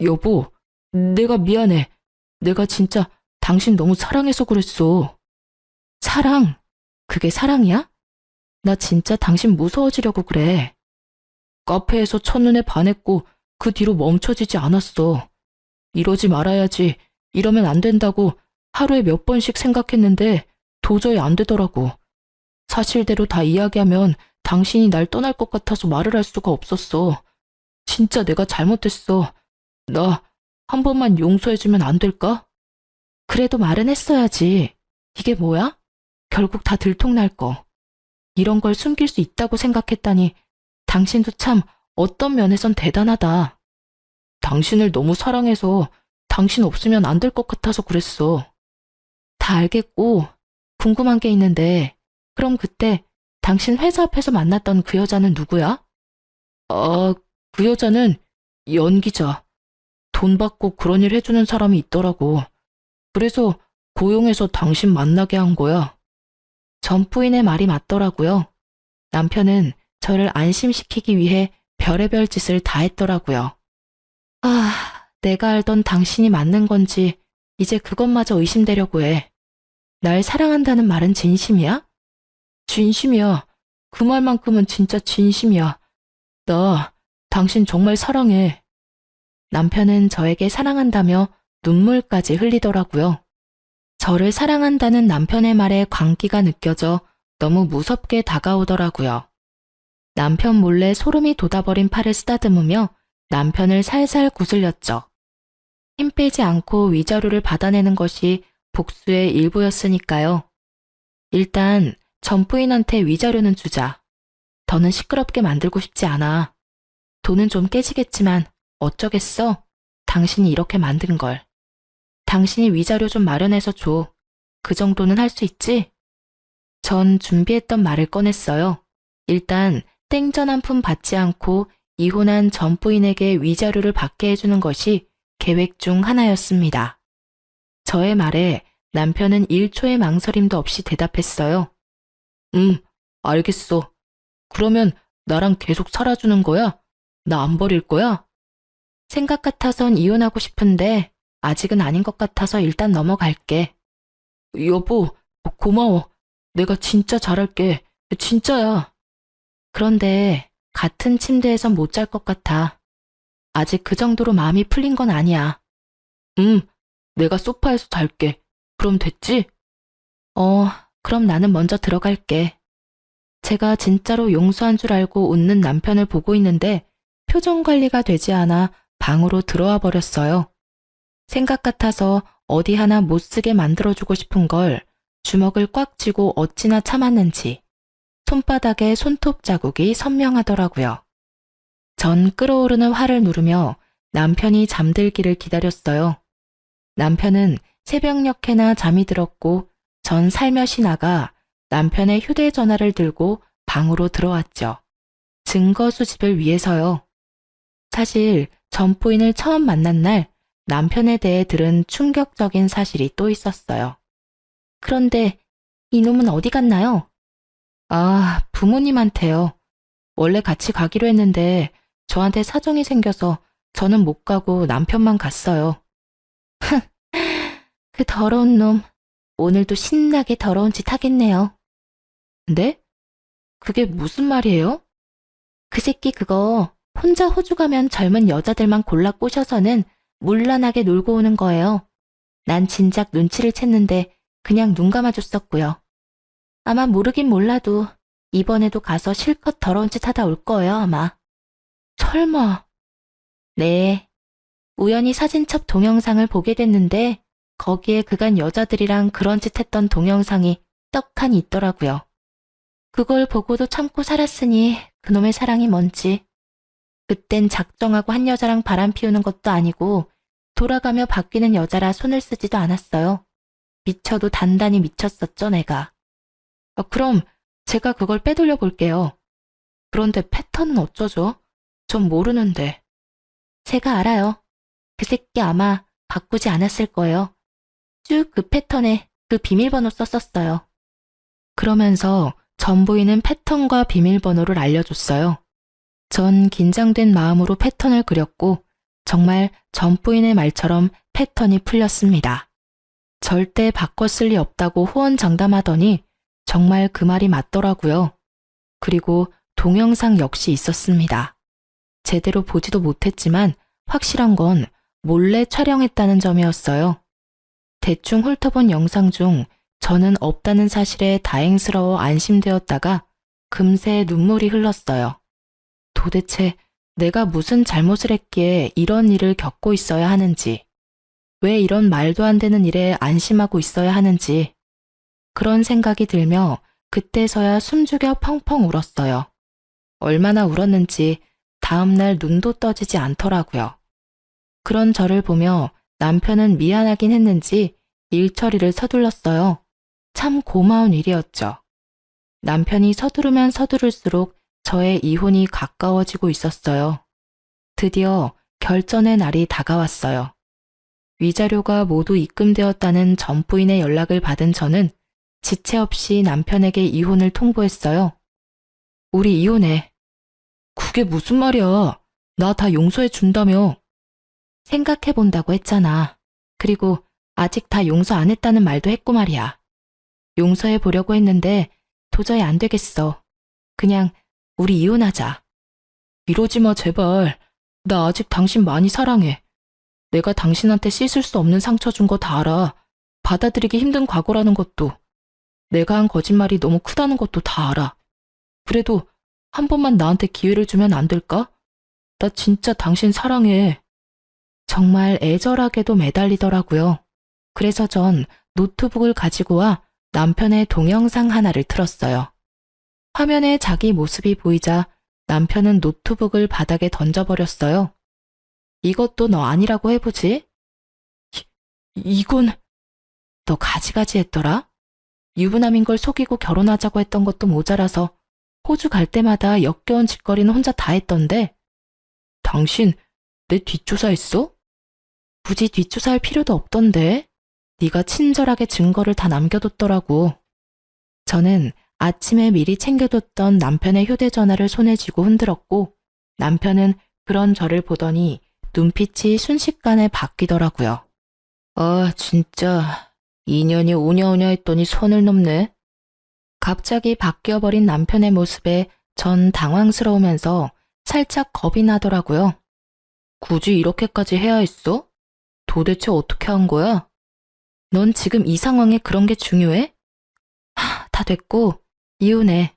여보, 내가 미안해. 내가 진짜 당신 너무 사랑해서 그랬어. 사랑? 그게 사랑이야? 나 진짜 당신 무서워지려고 그래. 카페에서 첫눈에 반했고 그 뒤로 멈춰지지 않았어. 이러지 말아야지, 이러면 안 된다고 하루에 몇 번씩 생각했는데 도저히 안 되더라고. 사실대로 다 이야기하면 당신이 날 떠날 것 같아서 말을 할 수가 없었어. 진짜 내가 잘못했어. 나 한 번만 용서해주면 안 될까? 그래도 말은 했어야지. 이게 뭐야? 결국 다 들통날 거. 이런 걸 숨길 수 있다고 생각했다니 당신도 참 어떤 면에선 대단하다. 당신을 너무 사랑해서 당신 없으면 안 될 것 같아서 그랬어. 다 알겠고, 궁금한 게 있는데, 그럼 그때 당신 회사 앞에서 만났던 그 여자는 누구야? 그 여자는 연기자. 돈 받고 그런 일 해주는 사람이 있더라고. 그래서 고용해서 당신 만나게 한 거야. 전 부인의 말이 맞더라고요. 남편은 저를 안심시키기 위해 별의별 짓을 다 했더라고요. 내가 알던 당신이 맞는 건지 이제 그것마저 의심되려고 해. 날 사랑한다는 말은 진심이야? 진심이야. 그 말만큼은 진짜 진심이야. 나 당신 정말 사랑해. 남편은 저에게 사랑한다며 눈물까지 흘리더라고요. 저를 사랑한다는 남편의 말에 광기가 느껴져 너무 무섭게 다가오더라고요. 남편 몰래 소름이 돋아버린 팔을 쓰다듬으며 남편을 살살 구슬렸죠. 힘 빼지 않고 위자료를 받아내는 것이 복수의 일부였으니까요. 일단 전 부인한테 위자료는 주자. 더는 시끄럽게 만들고 싶지 않아. 돈은 좀 깨지겠지만 어쩌겠어? 당신이 이렇게 만든 걸. 당신이 위자료 좀 마련해서 줘. 그 정도는 할 수 있지? 전 준비했던 말을 꺼냈어요. 일단 땡전 한 푼 받지 않고 이혼한 전 부인에게 위자료를 받게 해주는 것이 계획 중 하나였습니다. 저의 말에 남편은 1초의 망설임도 없이 대답했어요. 알겠어. 그러면 나랑 계속 살아주는 거야? 나 안 버릴 거야? 생각 같아선 이혼하고 싶은데 아직은 아닌 것 같아서 일단 넘어갈게. 여보, 고마워. 내가 진짜 잘할게. 진짜야. 그런데 같은 침대에선 못 잘 것 같아. 아직 그 정도로 마음이 풀린 건 아니야. 내가 소파에서 잘게. 그럼 됐지? 그럼 나는 먼저 들어갈게. 제가 진짜로 용서한 줄 알고 웃는 남편을 보고 있는데 표정 관리가 되지 않아 방으로 들어와 버렸어요. 생각 같아서 어디 하나 못 쓰게 만들어주고 싶은 걸 주먹을 꽉 쥐고 어찌나 참았는지 손바닥에 손톱 자국이 선명하더라고요. 전 끓어오르는 화를 누르며 남편이 잠들기를 기다렸어요. 남편은 새벽녘에나 잠이 들었고 전 살며시 나가 남편의 휴대전화를 들고 방으로 들어왔죠. 증거 수집을 위해서요. 사실 전 부인을 처음 만난 날 남편에 대해 들은 충격적인 사실이 또 있었어요. 그런데 이놈은 어디 갔나요? 부모님한테요. 원래 같이 가기로 했는데 저한테 사정이 생겨서 저는 못 가고 남편만 갔어요. 그 더러운 놈, 오늘도 신나게 더러운 짓 하겠네요. 네? 그게 무슨 말이에요? 그 새끼 그거 혼자 호주 가면 젊은 여자들만 골라 꼬셔서는 물란하게 놀고 오는 거예요. 난 진작 눈치를 챘는데 그냥 눈 감아줬었고요. 아마 모르긴 몰라도 이번에도 가서 실컷 더러운 짓 하다 올 거예요, 아마. 설마. 네. 우연히 사진첩 동영상을 보게 됐는데 거기에 그간 여자들이랑 그런 짓 했던 동영상이 떡하니 있더라고요. 그걸 보고도 참고 살았으니 그놈의 사랑이 뭔지. 그땐 작정하고 한 여자랑 바람 피우는 것도 아니고 돌아가며 바뀌는 여자라 손을 쓰지도 않았어요. 미쳐도 단단히 미쳤었죠, 내가. 그럼 제가 그걸 빼돌려 볼게요. 그런데 패턴은 어쩌죠? 전 모르는데. 제가 알아요. 그 새끼 아마 바꾸지 않았을 거예요. 쭉 그 패턴에 그 비밀번호 썼었어요. 그러면서 전 부인은 패턴과 비밀번호를 알려줬어요. 전 긴장된 마음으로 패턴을 그렸고 정말 전 부인의 말처럼 패턴이 풀렸습니다. 절대 바꿔 쓸 리 없다고 호언장담하더니 정말 그 말이 맞더라고요. 그리고 동영상 역시 있었습니다. 제대로 보지도 못했지만 확실한 건 몰래 촬영했다는 점이었어요. 대충 훑어본 영상 중 저는 없다는 사실에 다행스러워 안심되었다가 금세 눈물이 흘렀어요. 도대체 내가 무슨 잘못을 했기에 이런 일을 겪고 있어야 하는지, 왜 이런 말도 안 되는 일에 안심하고 있어야 하는지, 그런 생각이 들며 그때서야 숨죽여 펑펑 울었어요. 얼마나 울었는지 다음날 눈도 떠지지 않더라고요. 그런 저를 보며 남편은 미안하긴 했는지 일 처리를 서둘렀어요. 참 고마운 일이었죠. 남편이 서두르면 서두를수록 저의 이혼이 가까워지고 있었어요. 드디어 결전의 날이 다가왔어요. 위자료가 모두 입금되었다는 전 부인의 연락을 받은 저는 지체 없이 남편에게 이혼을 통보했어요. 우리 이혼해. 그게 무슨 말이야? 나 다 용서해 준다며. 생각해 본다고 했잖아. 그리고 아직 다 용서 안 했다는 말도 했고 말이야. 용서해 보려고 했는데 도저히 안 되겠어. 그냥 우리 이혼하자. 이러지 마, 제발. 나 아직 당신 많이 사랑해. 내가 당신한테 씻을 수 없는 상처 준 거 다 알아. 받아들이기 힘든 과거라는 것도. 내가 한 거짓말이 너무 크다는 것도 다 알아. 그래도 한 번만 나한테 기회를 주면 안 될까? 나 진짜 당신 사랑해. 정말 애절하게도 매달리더라고요. 그래서 전 노트북을 가지고 와 남편의 동영상 하나를 틀었어요. 화면에 자기 모습이 보이자 남편은 노트북을 바닥에 던져버렸어요. 이것도 너 아니라고 해보지? 이건... 너 가지가지 했더라? 유부남인 걸 속이고 결혼하자고 했던 것도 모자라서 호주 갈 때마다 역겨운 짓거리는 혼자 다 했던데. 당신 내 뒷조사했어? 굳이 뒷조사할 필요도 없던데. 네가 친절하게 증거를 다 남겨뒀더라고. 저는 아침에 미리 챙겨뒀던 남편의 휴대전화를 손에 쥐고 흔들었고 남편은 그런 저를 보더니 눈빛이 순식간에 바뀌더라고요. 아, 진짜 2년이 오냐오냐 했더니 선을 넘네. 갑자기 바뀌어버린 남편의 모습에 전 당황스러우면서 살짝 겁이 나더라고요. 굳이 이렇게까지 해야 했어? 도대체 어떻게 한 거야? 넌 지금 이 상황에 그런 게 중요해? 다 됐고 이혼해.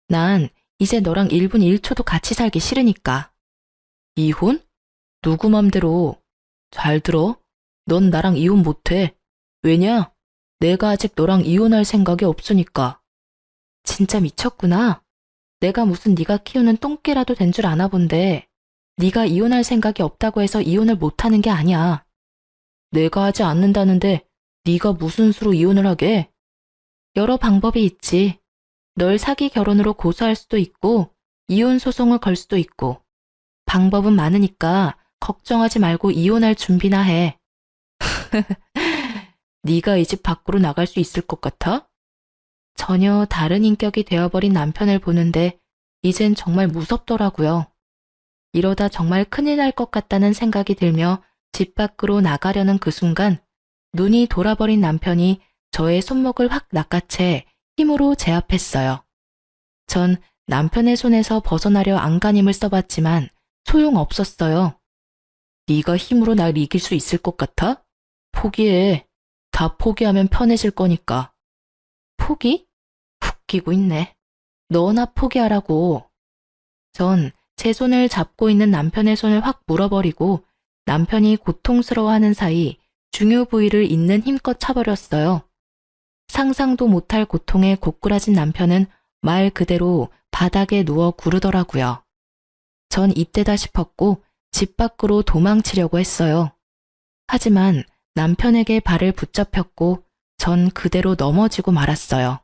난 이제 너랑 1분 1초도 같이 살기 싫으니까. 이혼? 누구 맘대로. 잘 들어. 넌 나랑 이혼 못해. 왜냐? 내가 아직 너랑 이혼할 생각이 없으니까. 진짜 미쳤구나. 내가 무슨 네가 키우는 똥개라도 된 줄 아나 본데 네가 이혼할 생각이 없다고 해서 이혼을 못하는 게 아니야. 내가 하지 않는다는데 네가 무슨 수로 이혼을 하게? 여러 방법이 있지. 널 사기 결혼으로 고소할 수도 있고 이혼 소송을 걸 수도 있고 방법은 많으니까 걱정하지 말고 이혼할 준비나 해. 네가 이 집 밖으로 나갈 수 있을 것 같아? 전혀 다른 인격이 되어버린 남편을 보는데 이젠 정말 무섭더라고요. 이러다 정말 큰일 날 것 같다는 생각이 들며 집 밖으로 나가려는 그 순간 눈이 돌아버린 남편이 저의 손목을 확 낚아채 힘으로 제압했어요. 전 남편의 손에서 벗어나려 안간힘을 써봤지만 소용없었어요. 네가 힘으로 날 이길 수 있을 것 같아? 포기해. 다 포기하면 편해질 거니까. 포기? 웃기고 있네. 너나 포기하라고. 전 제 손을 잡고 있는 남편의 손을 확 물어버리고 남편이 고통스러워하는 사이 중요 부위를 있는 힘껏 차버렸어요. 상상도 못할 고통에 고꾸라진 남편은 말 그대로 바닥에 누워 구르더라고요. 전 이때다 싶었고 집 밖으로 도망치려고 했어요. 하지만 남편에게 발을 붙잡혔고 전 그대로 넘어지고 말았어요.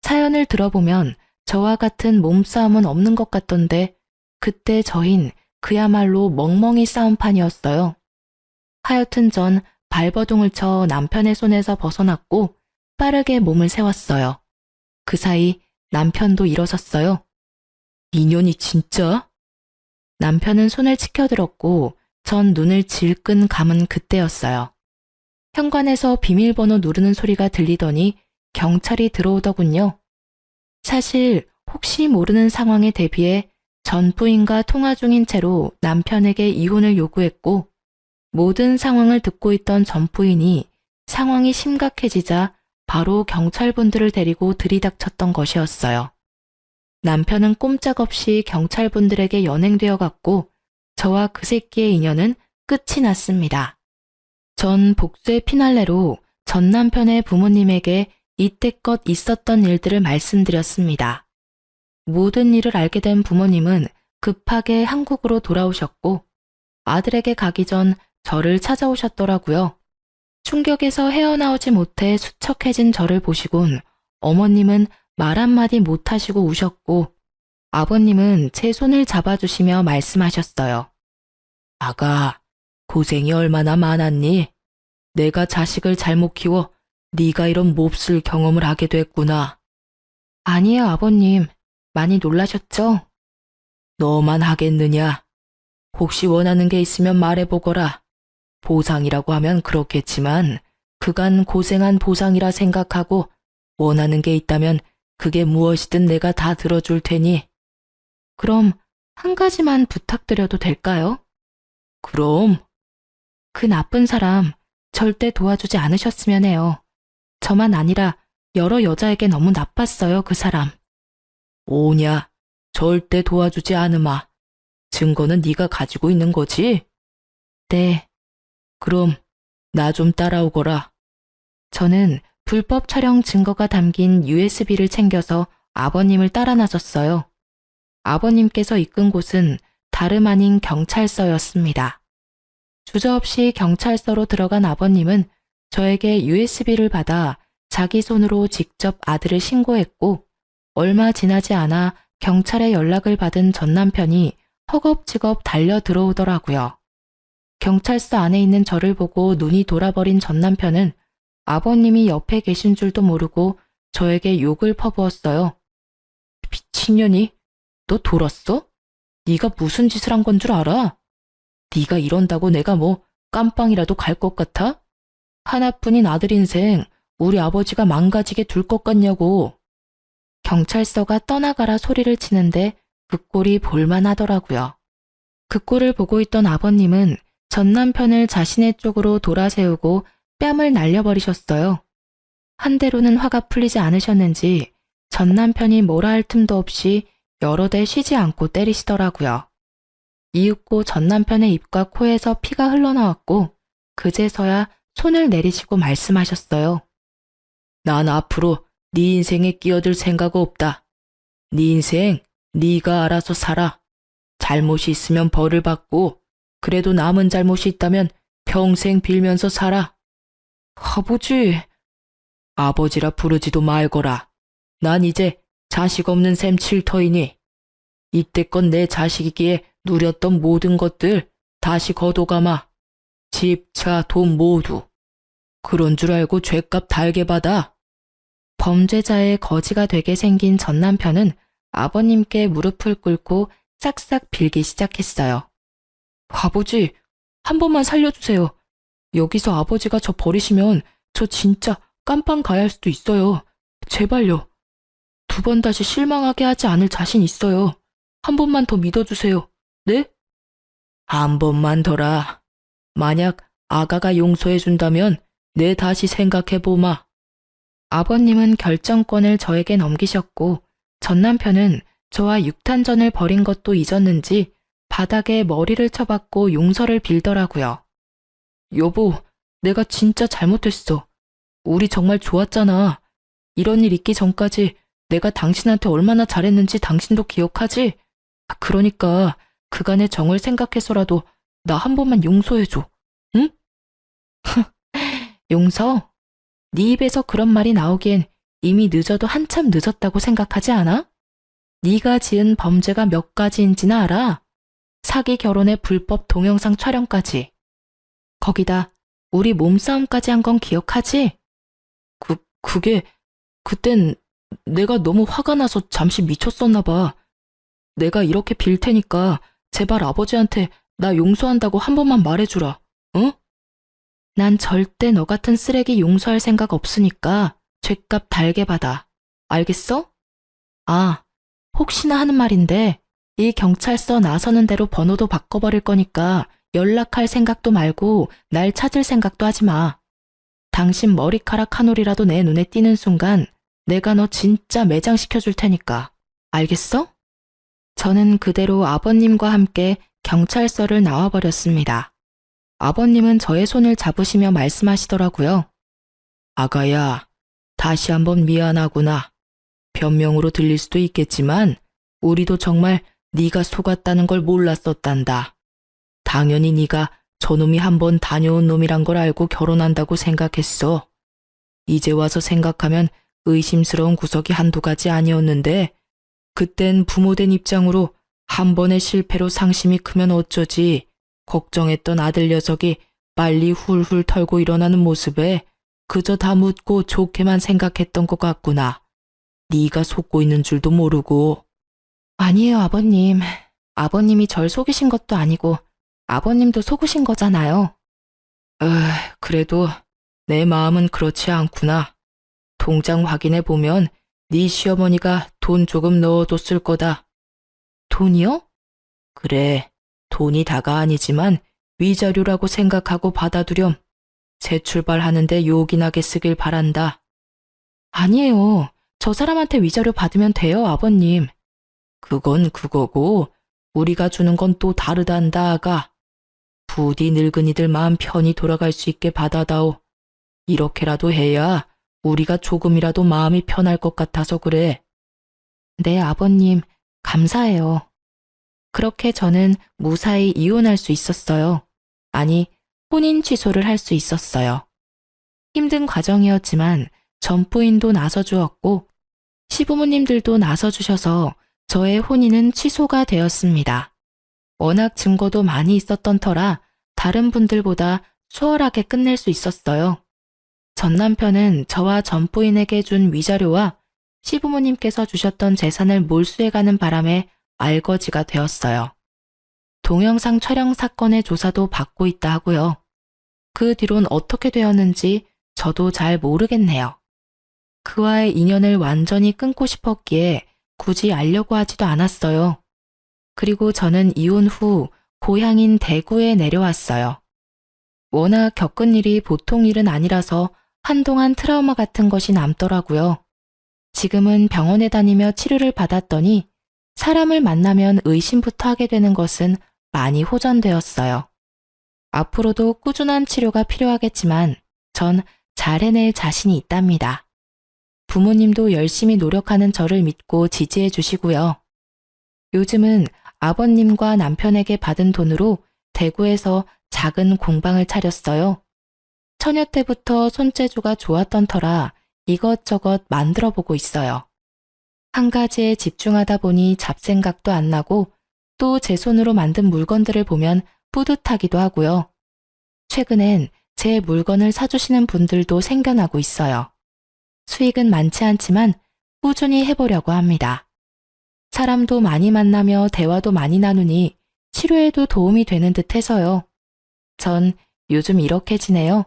사연을 들어보면 저와 같은 몸싸움은 없는 것 같던데 그때 저흰 그야말로 멍멍이 싸움판이었어요. 하여튼 전 발버둥을 쳐 남편의 손에서 벗어났고 빠르게 몸을 세웠어요. 그 사이 남편도 일어섰어요. 인연이 진짜? 남편은 손을 치켜들었고 전 눈을 질끈 감은 그때였어요. 현관에서 비밀번호 누르는 소리가 들리더니 경찰이 들어오더군요. 사실 혹시 모르는 상황에 대비해 전 부인과 통화 중인 채로 남편에게 이혼을 요구했고 모든 상황을 듣고 있던 전 부인이 상황이 심각해지자 바로 경찰분들을 데리고 들이닥쳤던 것이었어요. 남편은 꼼짝없이 경찰분들에게 연행되어 갔고 저와 그 새끼의 인연은 끝이 났습니다. 전 복수의 피날레로 전 남편의 부모님에게 이때껏 있었던 일들을 말씀드렸습니다. 모든 일을 알게 된 부모님은 급하게 한국으로 돌아오셨고 아들에게 가기 전 저를 찾아오셨더라고요. 충격에서 헤어나오지 못해 수척해진 저를 보시곤 어머님은 말 한마디 못하시고 우셨고 아버님은 제 손을 잡아주시며 말씀하셨어요. 아가, 고생이 얼마나 많았니? 내가 자식을 잘못 키워 네가 이런 몹쓸 경험을 하게 됐구나. 아니에요, 아버님. 많이 놀라셨죠? 너만 하겠느냐? 혹시 원하는 게 있으면 말해보거라. 보상이라고 하면 그렇겠지만 그간 고생한 보상이라 생각하고 원하는 게 있다면 그게 무엇이든 내가 다 들어줄 테니. 그럼 한 가지만 부탁드려도 될까요? 그럼. 그 나쁜 사람 절대 도와주지 않으셨으면 해요. 저만 아니라 여러 여자에게 너무 나빴어요, 그 사람. 오냐, 절대 도와주지 않으마. 증거는 네가 가지고 있는 거지? 네. 그럼 나 좀 따라오거라. 저는 불법 촬영 증거가 담긴 USB를 챙겨서 아버님을 따라 나섰어요. 아버님께서 이끈 곳은 다름 아닌 경찰서였습니다. 주저없이 경찰서로 들어간 아버님은 저에게 USB를 받아 자기 손으로 직접 아들을 신고했고 얼마 지나지 않아 경찰에 연락을 받은 전 남편이 허겁지겁 달려 들어오더라고요. 경찰서 안에 있는 저를 보고 눈이 돌아버린 전 남편은 아버님이 옆에 계신 줄도 모르고 저에게 욕을 퍼부었어요. 미친년이? 너 돌았어? 네가 무슨 짓을 한 건 줄 알아? 네가 이런다고 내가 뭐 깜빵이라도 갈 것 같아? 하나뿐인 아들 인생 우리 아버지가 망가지게 둘 것 같냐고. 경찰서가 떠나가라 소리를 치는데 그 꼴이 볼만하더라고요. 그 꼴을 보고 있던 아버님은 전 남편을 자신의 쪽으로 돌아세우고 뺨을 날려버리셨어요. 한 대로는 화가 풀리지 않으셨는지 전 남편이 뭐라 할 틈도 없이 여러 대 쉬지 않고 때리시더라고요. 이윽고 전 남편의 입과 코에서 피가 흘러나왔고 그제서야 손을 내리시고 말씀하셨어요. 난 앞으로 네 인생에 끼어들 생각 없다. 네 인생 네가 알아서 살아. 잘못이 있으면 벌을 받고 그래도 남은 잘못이 있다면 평생 빌면서 살아. 아버지. 아버지라 부르지도 말거라. 난 이제 자식 없는 셈 칠터이니 이때껏 내 자식이기에 누렸던 모든 것들 다시 거둬가마. 집, 차, 돈 모두. 그런 줄 알고 죗값 달게 받아. 범죄자의 거지가 되게 생긴 전 남편은 아버님께 무릎을 꿇고 싹싹 빌기 시작했어요. 아버지, 한 번만 살려주세요. 여기서 아버지가 저 버리시면 저 진짜 깜빵 가야 할 수도 있어요. 제발요. 2번 다시 실망하게 하지 않을 자신 있어요. 한 번만 더 믿어주세요. 네? 한 번만 더라. 만약 아가가 용서해준다면 내 다시 생각해보마. 아버님은 결정권을 저에게 넘기셨고 전 남편은 저와 육탄전을 벌인 것도 잊었는지 바닥에 머리를 쳐박고 용서를 빌더라고요. 여보, 내가 진짜 잘못했어. 우리 정말 좋았잖아. 이런 일 있기 전까지 내가 당신한테 얼마나 잘했는지 당신도 기억하지? 그러니까 그간의 정을 생각해서라도 나 한 번만 용서해줘. 응? 용서? 네 입에서 그런 말이 나오기엔 이미 늦어도 한참 늦었다고 생각하지 않아? 네가 지은 범죄가 몇 가지인지나 알아? 사기 결혼의 불법 동영상 촬영까지. 거기다 우리 몸싸움까지 한 건 기억하지? 그게 그땐 내가 너무 화가 나서 잠시 미쳤었나 봐. 내가 이렇게 빌 테니까 제발 아버지한테 나 용서한다고 한 번만 말해주라. 응? 난 절대 너 같은 쓰레기 용서할 생각 없으니까 죗값 달게 받아. 알겠어? 아, 혹시나 하는 말인데 이 경찰서 나서는 대로 번호도 바꿔버릴 거니까 연락할 생각도 말고 날 찾을 생각도 하지 마. 당신 머리카락 한 올이라도 내 눈에 띄는 순간 내가 너 진짜 매장시켜줄 테니까. 알겠어? 저는 그대로 아버님과 함께 경찰서를 나와버렸습니다. 아버님은 저의 손을 잡으시며 말씀하시더라고요. 아가야, 다시 한번 미안하구나. 변명으로 들릴 수도 있겠지만 우리도 정말 네가 속았다는 걸 몰랐었단다. 당연히 네가 저놈이 한번 다녀온 놈이란 걸 알고 결혼한다고 생각했어. 이제 와서 생각하면 의심스러운 구석이 한두 가지 아니었는데 그땐 부모된 입장으로 한 번의 실패로 상심이 크면 어쩌지 걱정했던 아들 녀석이 빨리 훌훌 털고 일어나는 모습에 그저 다 묻고 좋게만 생각했던 것 같구나. 네가 속고 있는 줄도 모르고. 아니에요, 아버님. 아버님이 절 속이신 것도 아니고 아버님도 속으신 거잖아요. 그래도 내 마음은 그렇지 않구나. 통장 확인해 보면 네 시어머니가 돈 조금 넣어뒀을 거다. 돈이요? 그래, 돈이 다가 아니지만 위자료라고 생각하고 받아두렴. 새 출발하는데 요긴하게 쓰길 바란다. 아니에요. 저 사람한테 위자료 받으면 돼요, 아버님. 그건 그거고 우리가 주는 건 또 다르단다, 아가. 부디 늙은이들 마음 편히 돌아갈 수 있게 받아다오. 이렇게라도 해야 우리가 조금이라도 마음이 편할 것 같아서 그래. 네, 아버님, 감사해요. 그렇게 저는 무사히 이혼할 수 있었어요. 아니, 혼인 취소를 할 수 있었어요. 힘든 과정이었지만 전부인도 나서주었고 시부모님들도 나서주셔서 저의 혼인은 취소가 되었습니다. 워낙 증거도 많이 있었던 터라 다른 분들보다 수월하게 끝낼 수 있었어요. 전 남편은 저와 전부인에게 준 위자료와 시부모님께서 주셨던 재산을 몰수해가는 바람에 알거지가 되었어요. 동영상 촬영 사건의 조사도 받고 있다 하고요. 그 뒤론 어떻게 되었는지 저도 잘 모르겠네요. 그와의 인연을 완전히 끊고 싶었기에 굳이 알려고 하지도 않았어요. 그리고 저는 이혼 후 고향인 대구에 내려왔어요. 워낙 겪은 일이 보통 일은 아니라서 한동안 트라우마 같은 것이 남더라고요. 지금은 병원에 다니며 치료를 받았더니 사람을 만나면 의심부터 하게 되는 것은 많이 호전되었어요. 앞으로도 꾸준한 치료가 필요하겠지만 전 잘 해낼 자신이 있답니다. 부모님도 열심히 노력하는 저를 믿고 지지해 주시고요. 요즘은 아버님과 남편에게 받은 돈으로 대구에서 작은 공방을 차렸어요. 처녀 때부터 손재주가 좋았던 터라 이것저것 만들어 보고 있어요. 한 가지에 집중하다 보니 잡생각도 안 나고 또 제 손으로 만든 물건들을 보면 뿌듯하기도 하고요. 최근엔 제 물건을 사주시는 분들도 생겨나고 있어요. 수익은 많지 않지만 꾸준히 해보려고 합니다. 사람도 많이 만나며 대화도 많이 나누니 치료에도 도움이 되는 듯 해서요. 전 요즘 이렇게 지내요.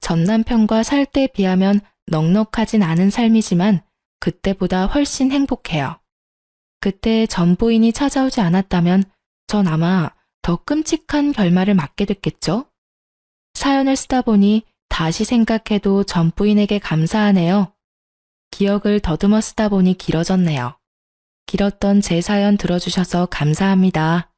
전 남편과 살 때 비하면 넉넉하진 않은 삶이지만 그때보다 훨씬 행복해요. 그때 전 부인이 찾아오지 않았다면 전 아마 더 끔찍한 결말을 맞게 됐겠죠? 사연을 쓰다 보니 다시 생각해도 전 부인에게 감사하네요. 기억을 더듬어 쓰다 보니 길어졌네요. 길었던 제 사연 들어주셔서 감사합니다.